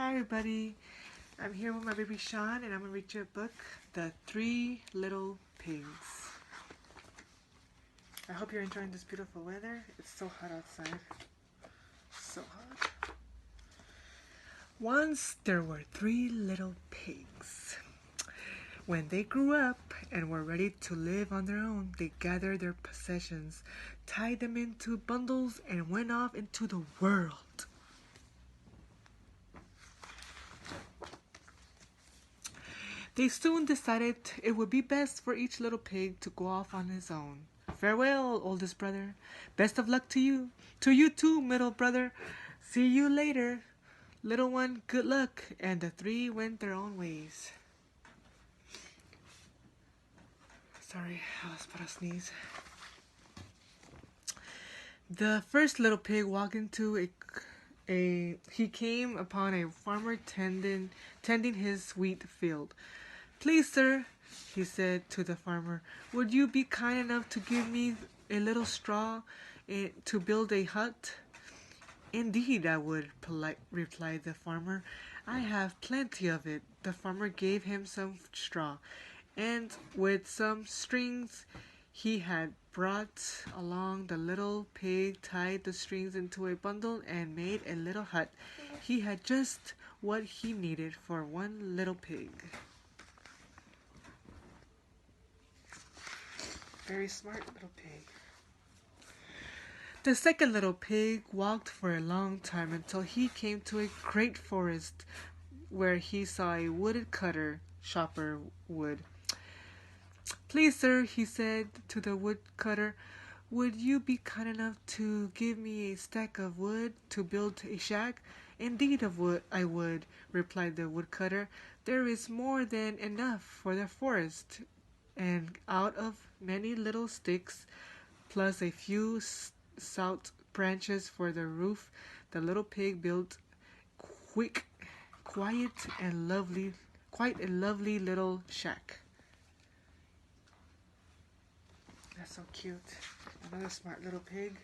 Hi everybody, I'm here with my baby Sean and I'm going to read you a book, The Three Little Pigs. I hope you're enjoying this beautiful weather. It's so hot outside. So hot. Once there were three little pigs. When they grew up and were ready to live on their own, they gathered their possessions, tied them into bundles, and went off into the world. They soon decided it would be best for each little pig to go off on his own. Farewell, oldest brother. Best of luck to you. To you too, middle brother. See you later. Little one, good luck. And the three went their own ways. Sorry, I was about to sneeze. The first little pig walked into he came upon a farmer tending his wheat field. Please, sir, he said to the farmer, would you be kind enough to give me a little straw to build a hut? Indeed, I would, replied the farmer. I have plenty of it. The farmer gave him some straw, and with some strings he had brought along, the little pig tied the strings into a bundle and made a little hut. He had just what he needed for one little pig. Very smart little pig. The second little pig walked for a long time until he came to a great forest where he saw a woodcutter chopper wood. Please, sir, he said to the woodcutter, would you be kind enough to give me a stack of wood to build a shack? Indeed I would, replied the woodcutter. There is more than enough for the forest. And out of many little sticks, plus a few stout branches for the roof, the little pig built quite a lovely little shack. That's so cute. Another smart little pig.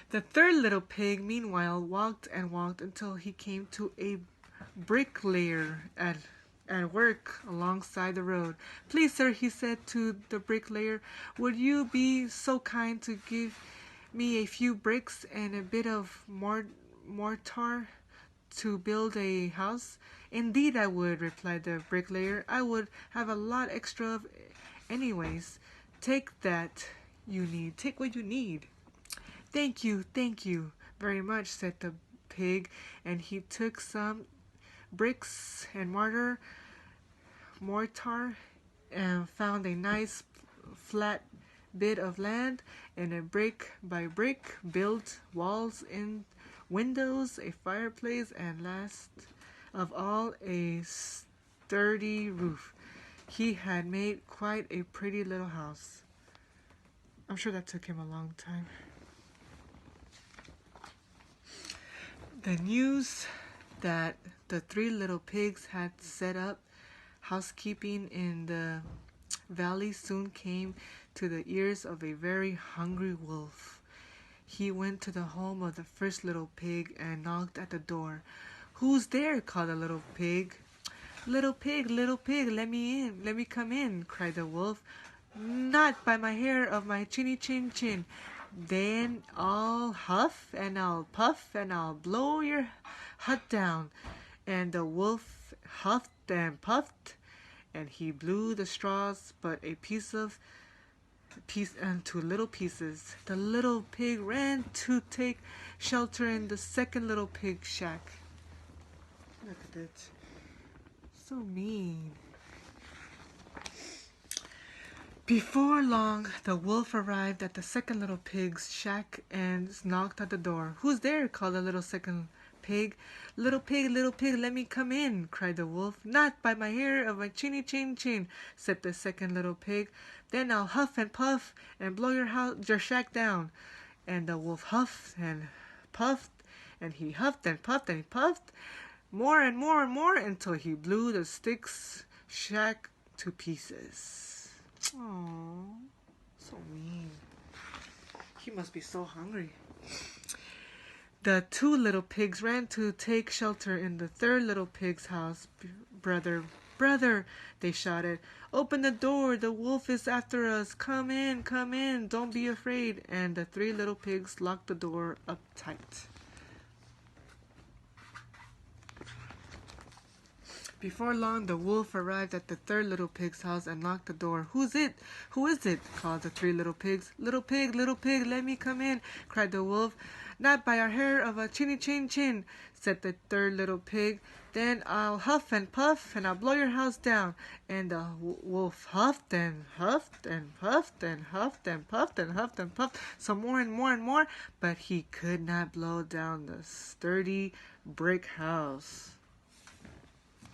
The third little pig, meanwhile, walked and walked until he came to a bricklayer at work alongside the road. Please, sir, he said to the bricklayer, would you be so kind to give me a few bricks and a bit of mortar to build a house? Indeed I would, replied the bricklayer. I would have a lot extra anyways. Take what you need. Thank you very much, said the pig, and he took some bricks and mortar and found a nice flat bit of land, and a brick by brick built walls and windows, a fireplace, and last of all a sturdy roof. He had made quite a pretty little house. I'm sure that took him a long time. The news that the three little pigs had set up housekeeping in the valley soon came to the ears of a very hungry wolf. He went to the home of the first little pig and knocked at the door. Who's there? Called the little pig. Little pig, let me in, let me come in, cried the wolf. Not by my hair of my chinny chin chin. Then I'll huff and I'll puff and I'll blow your hut down. And the wolf huffed and puffed, and he blew the straws but into little pieces. The little pig ran to take shelter in the second little pig shack. Look at it. So mean. Before long, the wolf arrived at the second little pig's shack and knocked at the door. Who's there? Called the little second pig. Little pig, let me come in, cried the wolf. Not by my hair of my chinny chin chin, said the second little pig. Then I'll huff and puff and blow your shack down. And the wolf huffed and puffed, and he huffed and he puffed more and more and more until he blew the sticks shack to pieces. Oh, so mean. He must be so hungry. The two little pigs ran to take shelter in the third little pig's house. Brother, brother, they shouted, open the door, the wolf is after us. Come in, don't be afraid. And the three little pigs locked the door up tight. Before long, the wolf arrived at the third little pig's house and knocked the door. Who's it? Who is it? Called the three little pigs. Little pig, let me come in, cried the wolf. Not by our hair of a chinny chin chin, said the third little pig. Then I'll huff and puff, and I'll blow your house down. And the wolf huffed and huffed and puffed and huffed and puffed and huffed and puffed some more and more and more, but he could not blow down the sturdy brick house.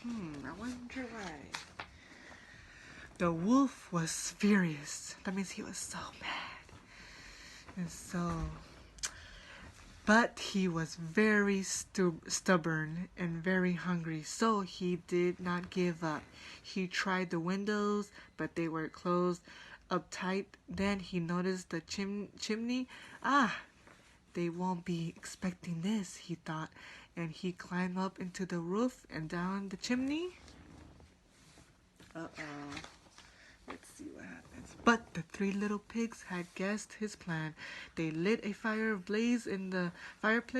I wonder why. The wolf was furious. That means he was so mad. But he was very stubborn and very hungry, so he did not give up. He tried the windows, but they were closed up tight. Then he noticed the chimney. They won't be expecting this, he thought, and he climbed up into the roof and down the chimney. Let's see what happens. But the three little pigs had guessed his plan. They lit a fire blaze in the fireplace